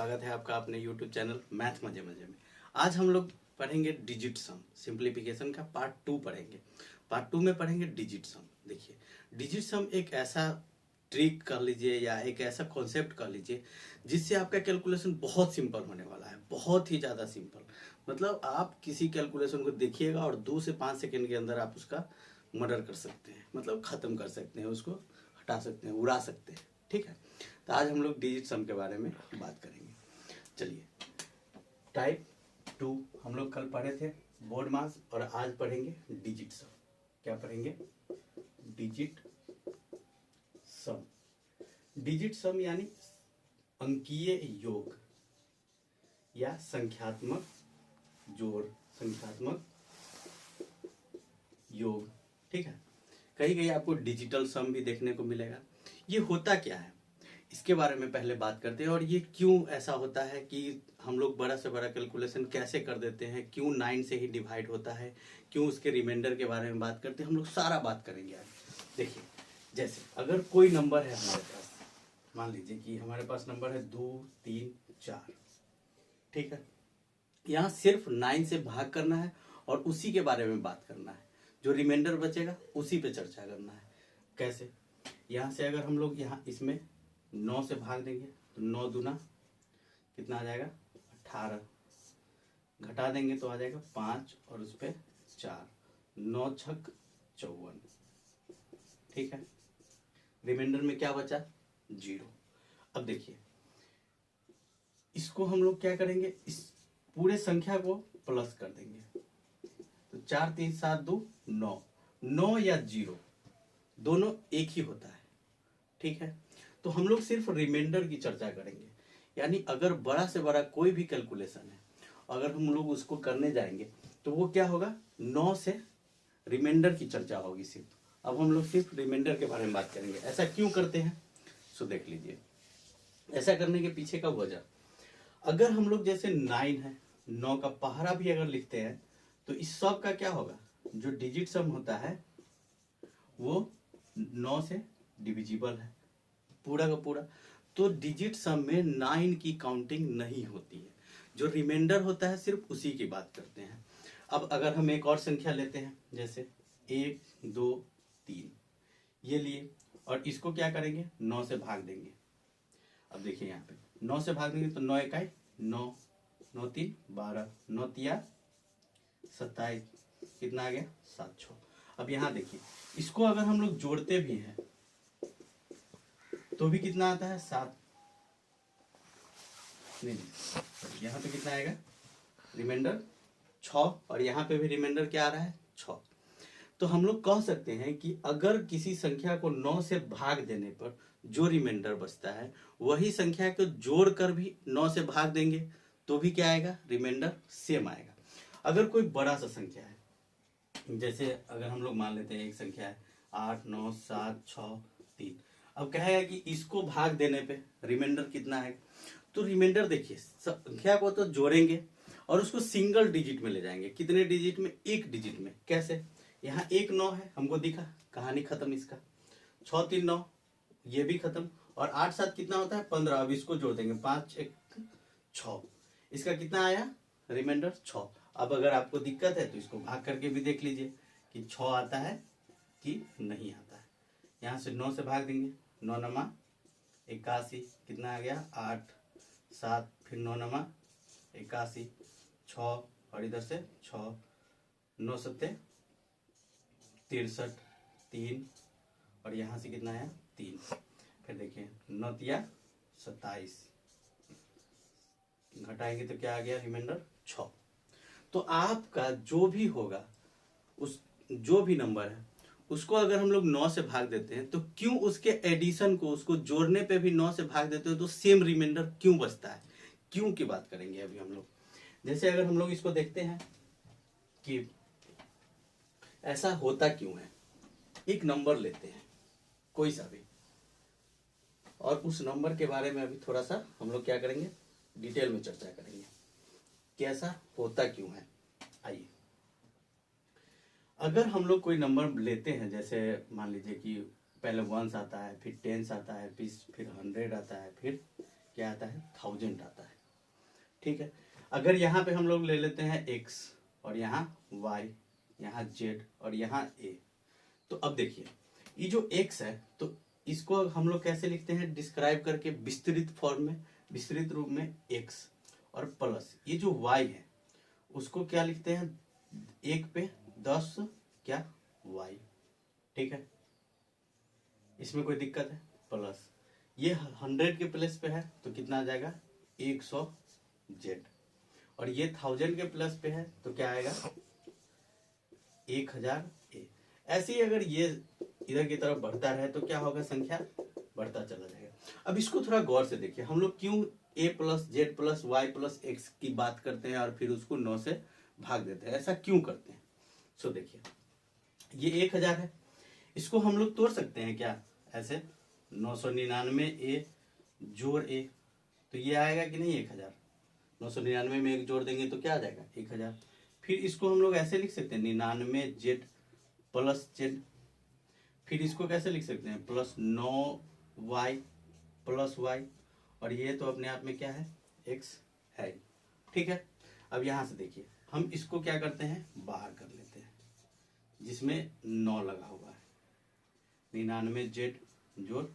स्वागत है आपका अपने YouTube चैनल मैथ मजे मजे में। आज हम लोग पढ़ेंगे डिजिट सम, सिंप्लीफिकेशन का पार्ट 2 पढ़ेंगे। पार्ट 2 में पढ़ेंगे डिजिट सम। देखिए, डिजिट सम एक ऐसा ट्रिक कर लीजिए या एक ऐसा कॉन्सेप्ट कर लीजिए जिससे आपका कैलकुलेशन बहुत सिंपल होने वाला है, बहुत ही ज़्यादा सिंपल। मतलब आप किसी कैलकुलेशन को देखिएगा और 2 से 5 सेकेंड के अंदर आप उसका मर्डर कर सकते हैं, मतलब ख़त्म कर सकते हैं, उसको हटा सकते हैं, उड़ा सकते हैं। ठीक है, तो आज हम लोग डिजिट सम के बारे में बात करेंगे। चलिए, टाइप 2 हम लोग कल पढ़े थे बोर्ड मास, और आज पढ़ेंगे डिजिट सम। क्या पढ़ेंगे? डिजिट सम। डिजिट सम यानी अंकीय योग या संख्यात्मक जोड़, संख्यात्मक योग। ठीक है, कहीं कहीं आपको डिजिटल सम भी देखने को मिलेगा। ये होता क्या है इसके बारे में पहले बात करते हैं, और ये क्यों ऐसा होता है कि हम लोग बड़ा से बड़ा कैलकुलेशन कैसे कर देते हैं, क्यों 9 से ही डिवाइड होता है, क्यों उसके रिमाइंडर के बारे में बात करते हैं। हम लोग सारा बात करेंगे आज। देखिए, जैसे अगर कोई नंबर है हमारे पास, मान लीजिए कि हमारे पास नंबर है 2, 3, 4। ठीक है, यहाँ सिर्फ 9 से भाग करना है और उसी के बारे में बात करना है। जो रिमाइंडर बचेगा उसी पे चर्चा करना है। कैसे? यहाँ से अगर हम लोग यहाँ इसमें 9 से भाग देंगे तो 9 दूना कितना आ जाएगा? 18। घटा देंगे तो आ जाएगा 5 और उस पर 4, 9 छक 54। ठीक है, रिमाइंडर में क्या बचा? 0। अब देखिए, इसको हम लोग क्या करेंगे, इस पूरे संख्या को प्लस कर देंगे। तो 4 3 7 2 9, 9 या 0 दोनों एक ही होता है। ठीक है, तो हम लोग सिर्फ रिमाइंडर की चर्चा करेंगे। यानी अगर बड़ा से बड़ा कोई भी कैलकुलेशन है, अगर हम लोग उसको करने जाएंगे तो वो क्या होगा? 9 से रिमाइंडर की चर्चा होगी सिर्फ। अब हम लोग सिर्फ रिमाइंडर के बारे में बात करेंगे। ऐसा क्यों करते हैं सो देख लीजिए। ऐसा करने के पीछे का वजह, अगर हम लोग जैसे 9 है, 9 का पहाड़ा भी अगर लिखते हैं तो इस सब का क्या होगा? जो डिजिट सम होता है वो 9 से डिविजिबल है पूरा का पूरा। तो डिजिट सम में 9 की काउंटिंग नहीं होती है। जो रिमाइंडर होता है सिर्फ उसी की बात करते हैं। अब अगर हम एक और संख्या लेते हैं, जैसे 1 2 3 ये लिए, और इसको क्या करेंगे? 9 से भाग देंगे। अब देखिए, यहाँ पे 9 से भाग देंगे तो 9 इकाई 9, 9 3 12, 9 तिया 27, कितना आ गया? 7 6। अब यहाँ देखिए, इसको अगर हम लोग जोड़ते भी हैं तो भी कितना आता है? 7। नहीं, यहाँ पे कितना आएगा? रिमाइंडर 6, और यहाँ पे भी रिमाइंडर क्या आ रहा है? 6। तो हम लोग कह सकते हैं कि अगर किसी संख्या को 9 से भाग देने पर जो रिमाइंडर बचता है वही संख्या को जोड़कर भी 9 से भाग देंगे तो भी क्या आएगा? रिमाइंडर सेम आएगा। अगर कोई बड़ा सा संख्या है, जैसे अगर हम लोग मान लेते हैं एक संख्या है 8 9 7 6 3। अब कहेगा कि इसको भाग देने पे रिमाइंडर कितना है? तो रिमाइंडर देखिए, संख्या को तो जोड़ेंगे और उसको सिंगल डिजिट में ले जाएंगे। कितने डिजिट में? एक डिजिट में। कैसे? यहाँ 1 9 है, हमको दिखा, कहानी खत्म इसका। 6 3 9 ये भी खत्म, और 8 7 कितना होता है? 15। अब इसको जोड़ देंगे, 5 1 6, इसका कितना आया? रिमाइंडर 6। अब अगर आपको दिक्कत है तो इसको भाग करके भी देख लीजिए कि 6 आता है कि नहीं आता है। यहाँ से 9 से भाग देंगे, 9 नमा 81, कितना आ गया? 8 7, फिर 9 नमा 81 6, और इधर से 6, 9 7 63 3, और यहाँ से कितना आया? 3। फिर देखिए 9 तिया 27, घटाएंगे तो क्या आ गया? रिमाइंडर 6। तो आपका जो भी होगा, उस जो भी नंबर है उसको अगर हम लोग 9 से भाग देते हैं तो क्यों उसके एडिशन को, उसको जोड़ने पे भी 9 से भाग देते हो तो सेम रिमाइंडर क्यों बचता है? क्यों की बात करेंगे अभी हम लोग। जैसे अगर हम लोग इसको देखते हैं कि ऐसा होता क्यों है। एक नंबर लेते हैं कोई सा भी, और उस नंबर के बारे में अभी थोड़ा सा हम लोग क्या करेंगे? डिटेल में चर्चा करेंगे कैसा होता क्यों है। आइए, अगर हम लोग कोई नंबर लेते हैं, जैसे मान लीजिए कि पहले 1s आता है, फिर 10s आता है, फिर 100 आता है, फिर क्या आता है? 1000 आता है। ठीक है। अगर यहाँ पे हम लोग ले लेते हैं x और यहाँ y, यहाँ z और यहाँ a, तो अब देखिए ये जो x है तो इसको हम लोग कैसे लिखते हैं, डिस्क्राइब करके विस्तृत फॉर्म में, विस्तृत रूप में x, और प्लस ये जो y है उसको क्या लिखते हैं, 1 पे 10 क्या y, ठीक है। इसमें कोई दिक्कत है, प्लस ये 100 के प्लस पे है तो कितना आ जाएगा 100 z, और ये 1000 के प्लस पे है तो क्या आएगा 1000 a। ऐसे ही अगर ये इधर की तरफ बढ़ता रहे तो क्या होगा, संख्या बढ़ता चला जाएगा। अब इसको थोड़ा गौर से देखिए, हम लोग क्यों a plus z plus y plus x की बात करते हैं और फिर उसको 9 से भाग देते हैं, ऐसा क्यों करते हैं। सो देखिए ये 1000 है, इसको हम लोग तोड़ सकते हैं क्या, ऐसे 999 a जोड़ a, तो ये आएगा कि नहीं 1000। 999 में एक जोड़ देंगे तो क्या आ जाएगा 1000। फिर इसको हम लोग ऐसे लिख सकते हैं 99 जेड प्लस जेड, फिर इसको कैसे लिख सकते हैं प्लस 9 वाई प्लस वाई, और ये तो अपने आप में क्या है x है, ठीक है। अब यहाँ से देखिए हम इसको क्या करते हैं, बाहर कर लेते हैं जिसमें 9 लगा हुआ है, 99 जेड जोड़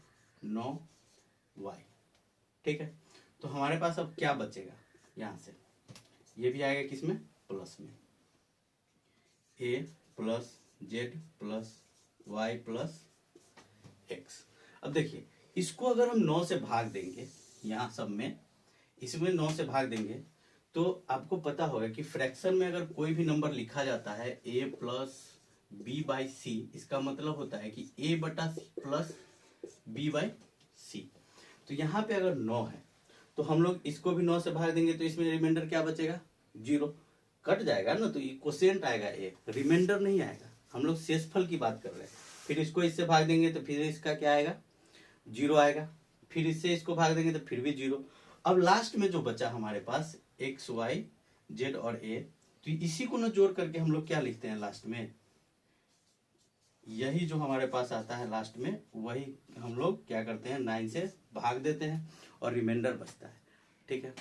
9 वाई, ठीक है। तो हमारे पास अब क्या बचेगा, यहाँ से ये भी आएगा किसमें, प्लस में, a plus z plus y plus x. अब देखिए इसको अगर हम 9 से भाग देंगे, यहाँ सब में इसमें 9 से भाग देंगे तो आपको पता होगा कि फ्रैक्शन में अगर कोई भी नंबर लिखा जाता है a प्लस बी बाई सी, इसका मतलब होता है कि a बटा प्लस बी बाई सी। तो यहाँ पे अगर 9 है तो हम लोग इसको भी 9 से भाग देंगे तो इसमें रिमाइंडर क्या बचेगा, 0, कट जाएगा ना, तो ये क्वोशिएंट आएगा a, रिमाइंडर नहीं आएगा। हम लोग शेषफल की बात कर रहे हैं। फिर इसको इससे भाग देंगे तो फिर इसका क्या आएगा, 0 आएगा, फिर इससे इसको भाग देंगे तो फिर भी 0। अब लास्ट में जो बचा हमारे पास x y z और a, तो इसी को ना जोड़ करके हम लोग क्या लिखते हैं लास्ट में, यही जो हमारे पास आता है लास्ट में वही हम लोग क्या करते हैं 9 से भाग देते हैं और रिमाइंडर बचता है, ठीक है।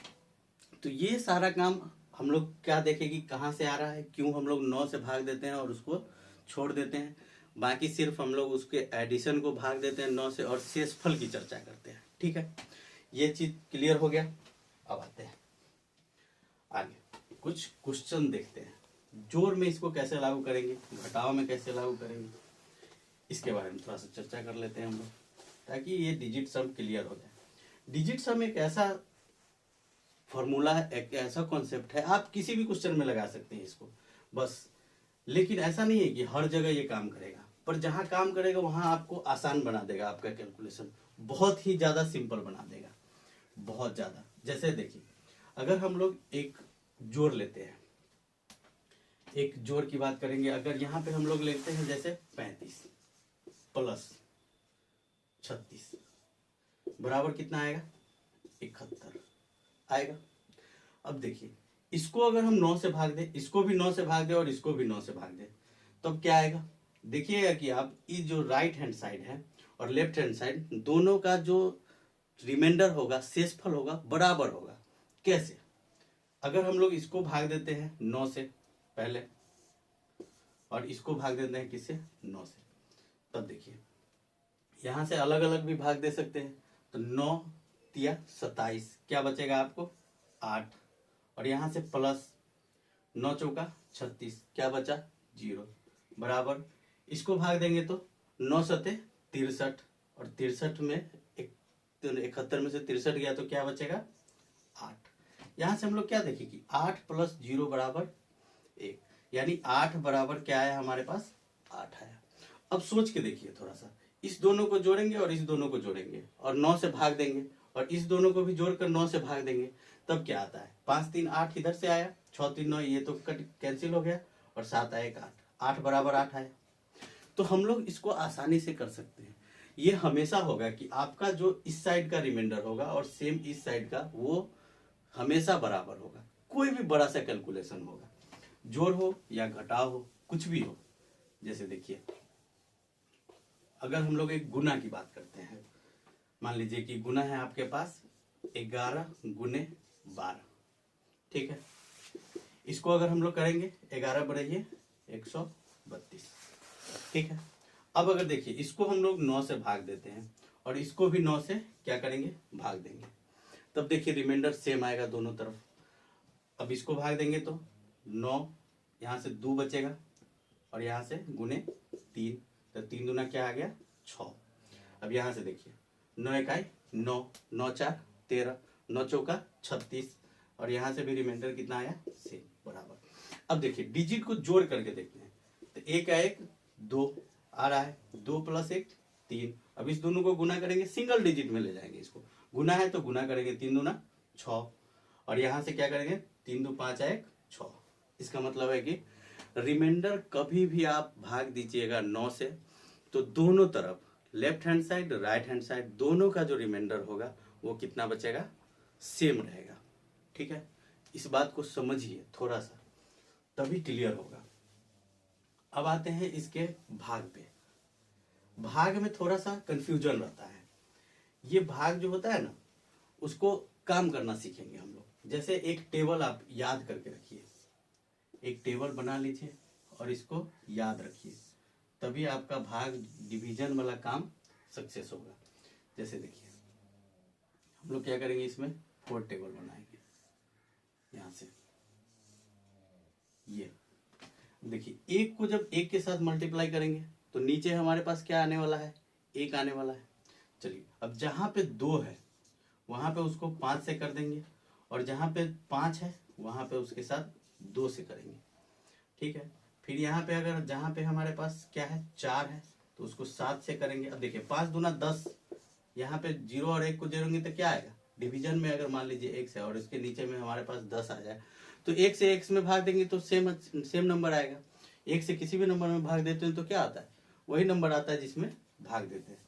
तो ये सारा काम हम लोग क्या देखें कि कहाँ से आ रहा है, क्यों हम लोग 9 से भाग देते हैं और उसको छोड़ देते हैं, बाकी सिर्फ हम लोग उसके एडिशन को भाग देते हैं 9 से और शेषफल की चर्चा करते हैं, ठीक है। ये चीज क्लियर हो गया। अब आते हैं आगे, कुछ क्वेश्चन देखते हैं। जोड़ में इसको कैसे लागू करेंगे, घटाव में कैसे लागू करेंगे, इसके बारे में थोड़ा सा चर्चा कर लेते हैं हम लोग, ताकि ये डिजिट सम क्लियर हो जाए। डिजिट सम एक ऐसा फॉर्मूला है, एक ऐसा कॉन्सेप्ट है, आप किसी भी क्वेश्चन में लगा सकते हैं इसको बस, लेकिन ऐसा नहीं है कि हर जगह ये काम करेगा, पर जहां काम करेगा वहां आपको आसान बना देगा, आपका कैलकुलेशन बहुत ही ज्यादा सिंपल बना देगा, बहुत ज्यादा। जैसे देखिए अगर हम लोग एक जोड़ लेते हैं, एक जोड़ की बात करेंगे, अगर यहाँ पे हम लोग लेते हैं जैसे 35 प्लस 36 बराबर कितना आएगा, 71 आएगा। अब देखिए इसको अगर हम 9 से भाग दें, इसको भी 9 से भाग दें और इसको भी 9 से भाग दें, तब क्या आएगा, देखिएगा कि आप ये जो राइट हैंड साइड है और लेफ्ट हैंड साइड दोनों का जो रिमाइंडर होगा, शेषफल होगा, बराबर होगा। कैसे, अगर हम लोग इसको भाग देते हैं 9 से पहले और इसको भाग देते हैं किससे, 9 से, तब देखिए यहां से अलग अलग भी भाग दे सकते हैं, तो 9 तिया 27, क्या बचेगा आपको 8, और यहां से प्लस 9 चौका 36, क्या बचा 0, बराबर इसको भाग देंगे तो 9 सते 63, और 63 में 71 में से 63 गया तो क्या बचेगा 8। यहां से हम लोग क्या देखें कि 8 प्लस 0 बराबर 1, यानी 8 बराबर क्या आया हमारे पास, 8 आया। अब सोच के देखिए थोड़ा सा, इस दोनों को जोड़ेंगे और इस दोनों को जोड़ेंगे और 9 से भाग देंगे, और इस दोनों को भी जोड़कर 9 से भाग देंगे, तब क्या आता है, 5 3 8 इधर से आया, 6 3 9 ये तो कट कैंसिल हो गया, और 7 आया 8, 8 बराबर 8 आया। तो हम लोग इसको आसानी से कर सकते हैं। ये हमेशा होगा कि आपका जो इस साइड का रिमाइंडर होगा और सेम इस साइड का, वो हमेशा बराबर होगा। कोई भी बड़ा सा कैलकुलेशन होगा, जोड़ हो या घटाव हो, कुछ भी हो। जैसे देखिए अगर हम लोग एक गुना की बात करते हैं, मान लीजिए कि गुना है आपके पास 11 गुने 12, ठीक है। इसको अगर हम लोग करेंगे 11 बढ़ाइए 132, ठीक है। अब अगर देखिए इसको हम लोग 9 से भाग देते हैं और इसको भी 9 से क्या करेंगे, भाग देंगे, तब देखिए रिमाइंडर सेम आएगा दोनों तरफ। अब इसको भाग देंगे तो 9, यहाँ से 2 बचेगा और यहाँ से गुने 3, तो 3 दूना क्या आ गया 6। अब यहाँ से देखिए 9 इकाई 9, 9 4 13, 9 चौका 36 और यहाँ से भी रिमाइंडर कितना आया सेम बराबर। अब देखिए डिजिट को जोड़ करके देखते हैं, तो 1 का 1 2 आ रहा है, 2 + 1 3। अब इस दोनों को गुना करेंगे, सिंगल डिजिट में ले जाएंगे, इसको गुना है तो गुना करेंगे, 3 दूना 6 और यहाँ से क्या करेंगे 3 2 5 1 6। इसका मतलब है कि रिमाइंडर कभी भी आप भाग दीजिएगा 9 से तो दोनों तरफ left hand side right hand side दोनों का जो रिमाइंडर होगा वो कितना बचेगा, सेम रहेगा, ठीक है। इस बात को समझिए थोड़ा सा, तभी क्लियर होगा। अब आते हैं इसके भाग पे। भाग में थोड़ा सा कंफ्यूजन रहता है। ये भाग जो होता है ना, उसको काम करना सीखेंगे हम लोग। जैसे एक टेबल आप याद करके रखिए, एक टेबल बना लीजिए और इसको याद रखिए, तभी आपका भाग डिवीजन वाला काम सक्सेस होगा। जैसे देखिए हम लोग क्या करेंगे, इसमें 4 टेबल बनाएंगे। यहां से ये देखिए एक को जब एक के साथ मल्टीप्लाई करेंगे तो नीचे हमारे पास क्या आने वाला है, 1 आने वाला है। चलिए अब जहां पे 2 है वहां पे उसको 5 से कर देंगे और जहां पे 5 है वहां पे उसके साथ 2 से करेंगे, ठीक है। फिर यहाँ पे अगर जहां पे हमारे पास क्या है 4 है तो उसको 7 से करेंगे। अब देखिए 5 दूना 10, यहाँ पे 0 और 1 को जोड़ेंगे तो क्या आएगा, डिवीजन में अगर मान लीजिए 1 से और इसके नीचे में हमारे पास 10 आ जाए तो 1 से x में भाग देंगे तो सेम नंबर आएगा। 1 से किसी भी नंबर में भाग देते हैं तो क्या आता है, वही नंबर आता है जिसमें भाग देते हैं।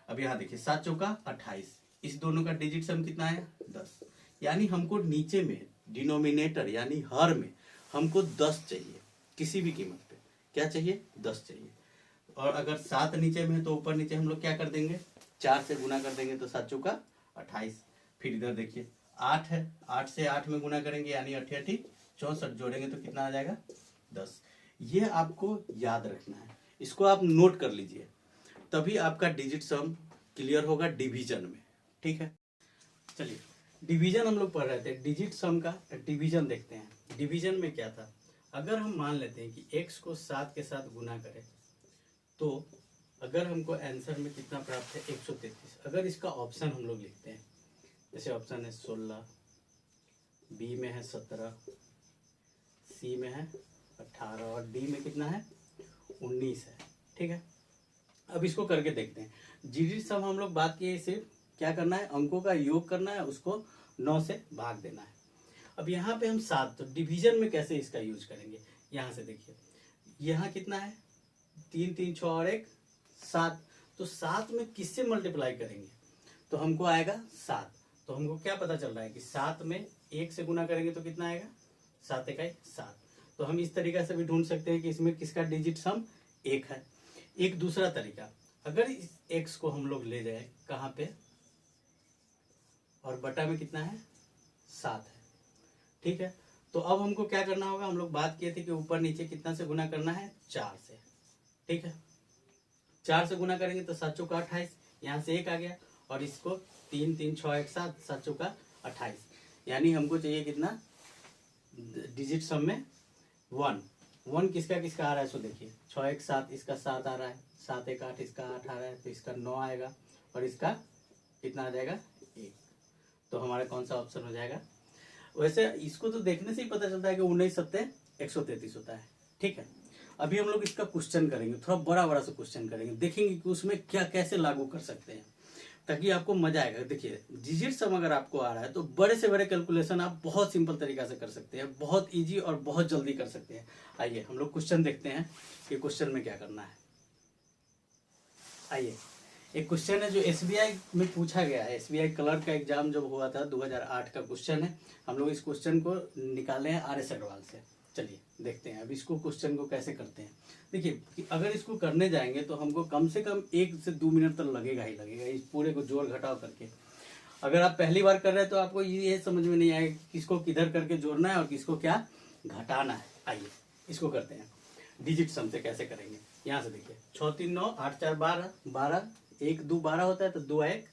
अब यहाँ देखिए 7 चौका 28, इस दोनों का डिजिट सम कितना आया 10। यानी हमको नीचे में डिनोमिनेटर यानी हर में हमको 10 चाहिए, किसी भी कीमत पे क्या चाहिए 10 चाहिए। और अगर 7 नीचे में है तो ऊपर नीचे हम लोग क्या कर देंगे, 4 से गुना कर देंगे तो 7 चौका 28। फिर इधर देखिए 8 है, 8 से 8 में गुना करेंगे यानी 8 8 64 जोड़ेंगे तो कितना आ जाएगा 10। ये आपको याद रखना है, इसको आप नोट कर लीजिए, तभी आपका डिजिट सम क्लियर होगा डिवीजन में, ठीक है। चलिए डिवीजन हम लोग पढ़ रहे थे, डिजिट सम का डिवीजन देखते हैं। डिवीजन में क्या था, अगर हम मान लेते हैं कि x को 7 के साथ गुना करें तो अगर हमको आंसर में कितना प्राप्त है 133। अगर इसका ऑप्शन हम लोग लिखते हैं, जैसे ऑप्शन है 16, बी में है 17, सी में है 18 और डी में कितना है 19 है, ठीक है। अब इसको करके देखते हैं। डिजिट सम हम लोग बात किए, सिर्फ क्या करना है, अंकों का योग करना है, उसको 9 से भाग देना है। अब यहाँ पे हम 7, तो डिवीजन में कैसे इसका यूज करेंगे, यहाँ से देखिए यहाँ कितना है 3 3 6 और 1 7, तो 7 में किससे मल्टीप्लाई करेंगे तो हमको आएगा 7। तो हमको क्या पता चल रहा है कि 7 में 1 से गुना करेंगे तो कितना आएगा 7 इकाई 7। तो हम इस तरीका से भी ढूंढ सकते हैं कि इसमें किसका डिजिट सम 1 है। एक दूसरा तरीका, अगर इस x को हम लोग ले जाए कहाँ पे और बटा में कितना है 7 है, ठीक है। तो अब हमको क्या करना होगा, हम लोग बात किए थे कि ऊपर नीचे कितना से गुना करना है 4 से, ठीक है। 4 से गुना करेंगे तो 7 चौका 28, यहाँ से 1 आ गया और इसको 3 3 6 1 7, 7 चौका 28, यानी हमको चाहिए कितना डिजिट सम में 1 किसका किसका आ रहा है, सो देखिए 6 1 7, इसका 7 आ रहा है, 7 1 8, इसका 8 आ रहा है, तो इसका 9 आएगा और इसका कितना आ जाएगा 1। तो हमारा कौन सा ऑप्शन हो जाएगा। वैसे इसको तो देखने से ही पता चलता है कि 19 7 133 होता है, ठीक है। अभी हम लोग इसका क्वेश्चन करेंगे, थोड़ा बड़ा बड़ा सा क्वेश्चन करेंगे, देखेंगे कि उसमें क्या कैसे लागू कर सकते हैं, ताकि आपको मजा आएगा। देखिए डिजिट सम अगर आपको आ रहा है तो बड़े से बड़े कैलकुलेशन आप बहुत सिंपल तरीका से कर सकते हैं, बहुत इजी और बहुत जल्दी कर सकते हैं। आइए हम लोग क्वेश्चन देखते हैं कि क्वेश्चन में क्या करना है। आइए एक क्वेश्चन है जो SBI में पूछा गया है, SBI क्लर्क का एग्जाम जब हुआ था 2008 का क्वेश्चन है। हम लोग इस क्वेश्चन को निकाले हैं RS अग्रवाल से। चलिए देखते हैं अब इसको क्वेश्चन को कैसे करते हैं। देखिए अगर इसको करने जाएंगे तो हमको कम से कम 1 से 2 मिनट तक लगेगा ही लगेगा, इस पूरे को जोड़ घटाव करके। अगर आप पहली बार कर रहे हैं तो आपको ये समझ में नहीं आएगा कि किसको किधर करके जोड़ना है और किसको क्या घटाना है। आइए इसको करते हैं, डिजिट सम से कैसे करेंगे। यहाँ से देखिए 6 3 9 8 4 12, 12 1 2 12 होता है तो 2 1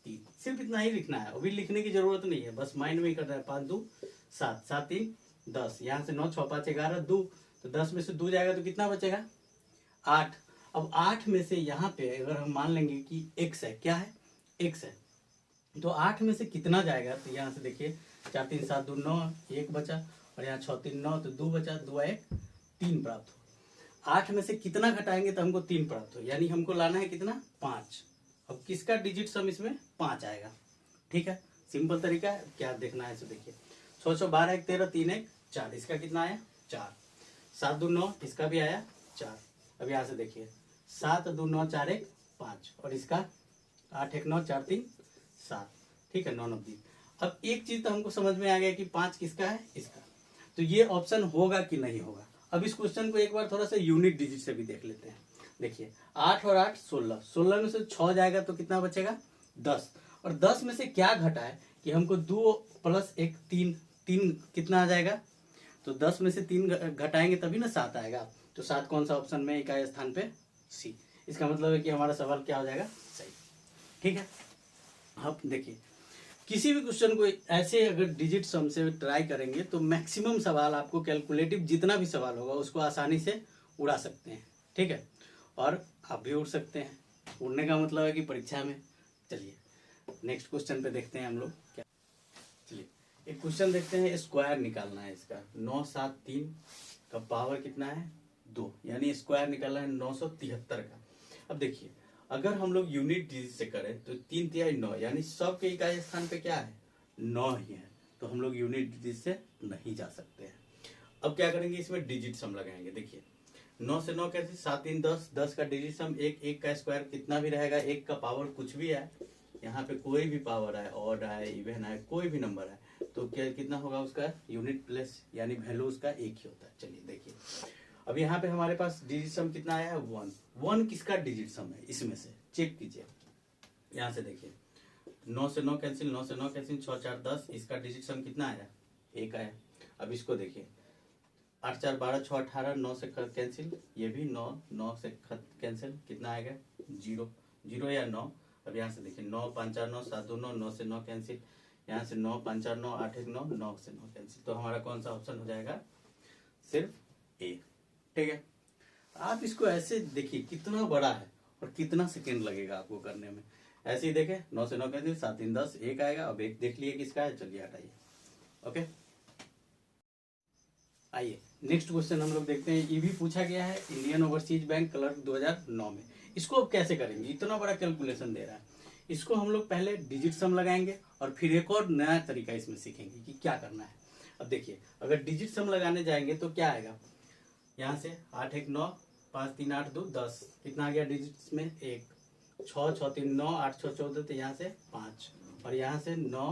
3, सिर्फ इतना ही लिखना है, अभी लिखने की जरूरत नहीं है, बस माइंड में ही करना है। 5 2 7, 7 3 10, यहाँ से 9 6 5 11 2, तो 10 में से 2 जाएगा तो कितना बचेगा 8। अब 8 में से यहाँ पे अगर हम मान लेंगे कि x है, क्या है x है, तो 8 में से कितना जाएगा, तो यहाँ से देखिए 4 3 7 2 9, 1 बचा, और यहाँ 6 3 9 तो 2 बचा, 2 1 3 प्राप्त हो। 8 में से कितना घटाएंगे तो हमको 3 प्राप्त हो, यानी हमको लाना है कितना 5। अब किसका डिजिट सम इसमें 5 आएगा। ठीक है, सिंपल तरीका है, क्या देखना है इसे देखिए। 6 6 12 1 13 3 1 4, इसका कितना आया 4। 7 2 9, इसका भी आया 4। अब यहाँ से देखिए 7 2 9 4 1 5, और इसका 8 1 9 4 3 7। ठीक है, 9 9 3। अब एक चीज तो हमको समझ में आ गया कि 5 किसका है, इसका। तो ये ऑप्शन होगा कि नहीं होगा। अब इस क्वेश्चन को एक बार थोड़ा सा यूनिट डिजिट से भी देख लेते हैं। देखिए 8 और 8 16, 16 में से 6 जाएगा तो कितना बचेगा 10, और 10 में से क्या घटा है कि हमको 2 प्लस 1 3, 3 कितना आ जाएगा, तो 10 में से 3 घटाएंगे तभी ना 7 आएगा। तो 7 कौन सा ऑप्शन में, इकाई स्थान पे सी। इसका मतलब है कि हमारा सवाल क्या हो जाएगा सही। ठीक है, अब देखिए किसी भी क्वेश्चन को ऐसे अगर डिजिट सम से ट्राई करेंगे तो मैक्सिमम सवाल आपको कैलकुलेटिव जितना भी सवाल होगा उसको आसानी से उड़ा सकते हैं। ठीक है, और आप भी उड़ सकते हैं। उड़ने का मतलब है कि परीक्षा में। चलिए नेक्स्ट क्वेश्चन पे देखते हैं हम लोग क्या। चलिए एक क्वेश्चन देखते हैं, स्क्वायर निकालना है इसका। 9 7 3 का पावर कितना है 2, यानी स्क्वायर निकालना है 973 का। अब देखिए अगर हम लोग यूनिट डिजिट से करें तो 3 3 9, यानी सब के इकाई स्थान पे क्या है 9 ही है, तो हम लोग यूनिट डिजिट से नहीं जा सकते हैं। अब क्या करेंगे, इसमें डिजिट सम लगाएंगे। देखिए 9 से 9 कैसे, 7 3 10, 10 का डिजिट सम 1, 1 का स्क्वायर कितना भी रहेगा, 1 का पावर कुछ भी है, यहाँ पे कोई भी पावर है, ऑड है, इवन है, कोई भी नंबर है, तो क्या कितना होगा उसका यूनिट प्लस, यानी वैल्यू उसका 1 ही होता है। चलिए देखिए अब यहाँ पे हमारे पास डिजिट सम कितना आया है 1। 1 किसका डिजिट सम है, इसमें से चेक कीजिए। यहाँ से देखिए 9 से 9 कैंसिल, 9 से 9 कैंसिल, 6 4 10, इसका डिजिट सम कितना आया 1 आया। अब इसको देखिए 8 4 12 6 18, 9 से कैंसिल, ये भी 9 9 से कैंसिल, कितना आएगा 0 0 या 9। अब यहाँ से देखिए 9 5 4 9 7 2 9, 9 से 9 कैंसिल, यहाँ से 9 5 4 9 8 1 9, 9 से 9 कैंसिल, तो हमारा कौन सा ऑप्शन हो जाएगा सिर्फ ए। ठीक है, आप इसको ऐसे देखिए कितना बड़ा है और कितना सेकेंड लगेगा आपको करने में। ऐसे ही देखें 9 से 9 कैंसिल, 7 3 10, 1 आएगा। अब 1 देख लिए किसका है, चलिए हटाइए। ओके, आइए नेक्स्ट क्वेश्चन हम लोग देखते हैं। ये भी पूछा गया है इंडियन ओवरसीज बैंक क्लर्क 2009 में। इसको अब कैसे करेंगे, इतना बड़ा कैलकुलेशन दे रहा है। इसको हम लोग पहले डिजिट सम लगाएंगे और फिर एक और नया तरीका इसमें सीखेंगे कि क्या करना है। अब देखिए अगर डिजिट सम लगाने जाएंगे तो क्या आएगा, यहाँ से 8 1 9 5 3 8 2 10, कितना आ गया डिजिट्स में 1, 6 6 3 9 8 6 14, तो यहाँ से 5, और यहाँ से 9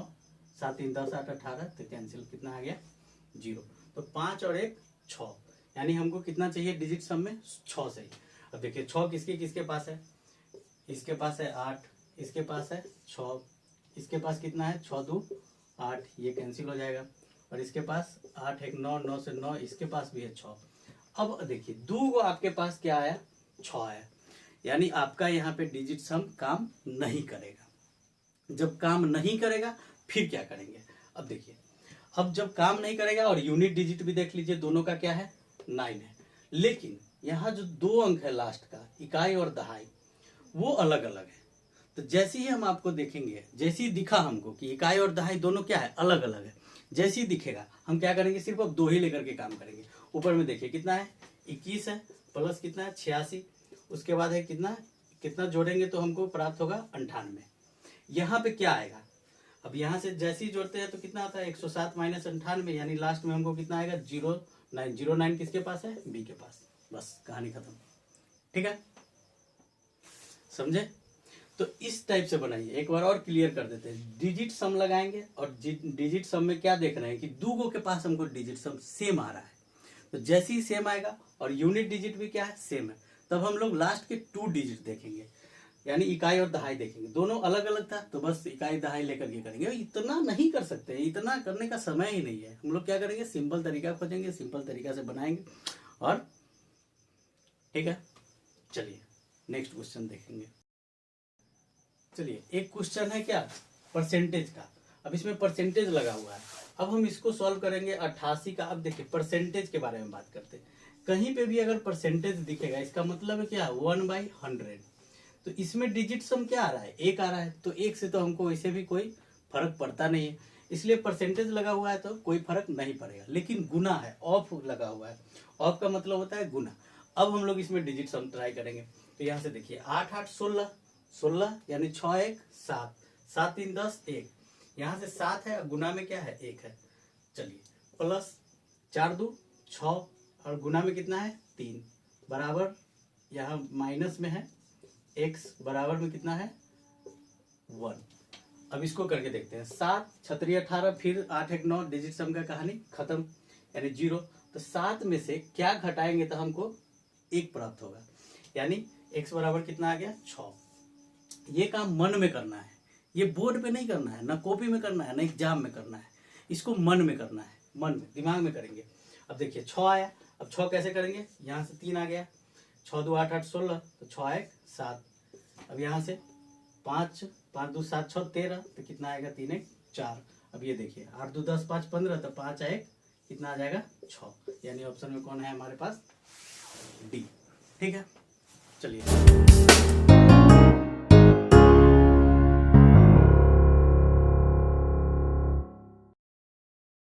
7 3 10 8 18, तो कैंसिल, कितना आ गया 0। तो 5 और 1 6, यानी हमको कितना चाहिए डिजिट सम में 6 से। अब देखिए 6 किसके किसके पास है, इसके पास है 8, इसके पास है 6, इसके पास कितना है 6 2 8, ये कैंसिल हो जाएगा, और इसके पास 8 1 9, 9 से 9, इसके पास भी है 6। अब देखिए 2 को आपके पास क्या आया 6 आया, यानी आपका यहाँ पे डिजिट सम काम नहीं करेगा। जब काम नहीं करेगा फिर क्या करेंगे, अब देखिए अब जब काम नहीं करेगा, और यूनिट डिजिट भी देख लीजिए दोनों का क्या है 9 है, लेकिन यहाँ जो 2 अंक है लास्ट का, इकाई और दहाई, वो अलग अलग है। तो जैसे ही हम आपको देखेंगे, जैसे ही दिखा हमको कि इकाई और दहाई दोनों क्या है अलग अलग है, जैसे ही दिखेगा हम क्या करेंगे, सिर्फ अब 2 ही लेकर के काम करेंगे। ऊपर में देखिए कितना है 21 है, प्लस कितना है 86, उसके बाद है कितना कितना जोड़ेंगे तो हमको प्राप्त होगा 98। यहाँ पे क्या आएगा, अब यहाँ से जैसे ही जोड़ते हैं तो कितना आता है 107 माइनस 98, यानी लास्ट में हमको कितना आएगा 09। 09 किसके पास है, बी के पास। बस कहानी खत्म। ठीक है, समझे? तो इस टाइप से बनाइए। एक बार और क्लियर कर देते हैं, डिजिट सम लगाएंगे और डिजिट सम में क्या देख रहे हैं कि 2 के पास हमको डिजिट सम सेम आ रहा है, तो जैसे ही सेम आएगा और यूनिट डिजिट भी क्या है सेम है, तब हम लोग लास्ट के 2 डिजिट देखेंगे। यानी इकाई और दहाई देखेंगे, दोनों अलग अलग था तो बस इकाई दहाई लेकर के करेंगे। इतना नहीं कर सकते, इतना करने का समय ही नहीं है। हम लोग क्या करेंगे, सिंपल तरीका खोजेंगे, सिंपल तरीका से बनाएंगे और ठीक है। चलिए नेक्स्ट क्वेश्चन देखेंगे। चलिए एक क्वेश्चन है क्या, परसेंटेज का। अब इसमें परसेंटेज लगा हुआ है, अब हम इसको सॉल्व करेंगे 88 का। अब देखिए परसेंटेज के बारे में बात करते हैं। कहीं पे भी अगर परसेंटेज दिखेगा इसका मतलब है क्या, 1/100। तो इसमें डिजिट सम क्या आ रहा है, 1 आ रहा है। तो 1 से तो हमको वैसे भी कोई फर्क पड़ता नहीं है, इसलिए परसेंटेज लगा हुआ है तो कोई फर्क नहीं पड़ेगा। लेकिन गुना है, ऑफ लगा हुआ है, ऑफ का मतलब होता है गुना। अब हम लोग इसमें डिजिट सम ट्राई करेंगे। तो यहाँ से देखिए 8 8 16, 16 यानी 6 1 7, 7 3 10 1। यहाँ से 7 है, गुना में क्या है 1 है। चलिए प्लस 4 2 6 और गुना में कितना है 3, बराबर यहाँ माइनस में है x, बराबर में कितना है 1। अब इसको करके देखते हैं। 7 छतरी 18, फिर 8 1 9, डिजिट सम का कहानी खत्म, यानी 0। तो 7 में से क्या घटाएंगे तो हमको 1 प्राप्त होगा, यानी x बराबर कितना आ गया 6। ये काम मन में करना है, ये बोर्ड पे नहीं करना है, ना कॉपी में करना है, ना एग्जाम में करना है, इसको मन में करना है, मन में दिमाग में करेंगे। अब देखिए 6 आया, अब 6 कैसे करेंगे, यहाँ से 3 आ गया, 6 2 8 8 16, तो 6 1 7। अब यहाँ से 5 5 2 7 6 13, तो कितना आएगा 3 1 4। अब ये देखिए 8 2 10 5 15, तो 5 1 कितना आ जाएगा 6, यानी ऑप्शन में कौन है हमारे पास, डी। ठीक है, चलिए।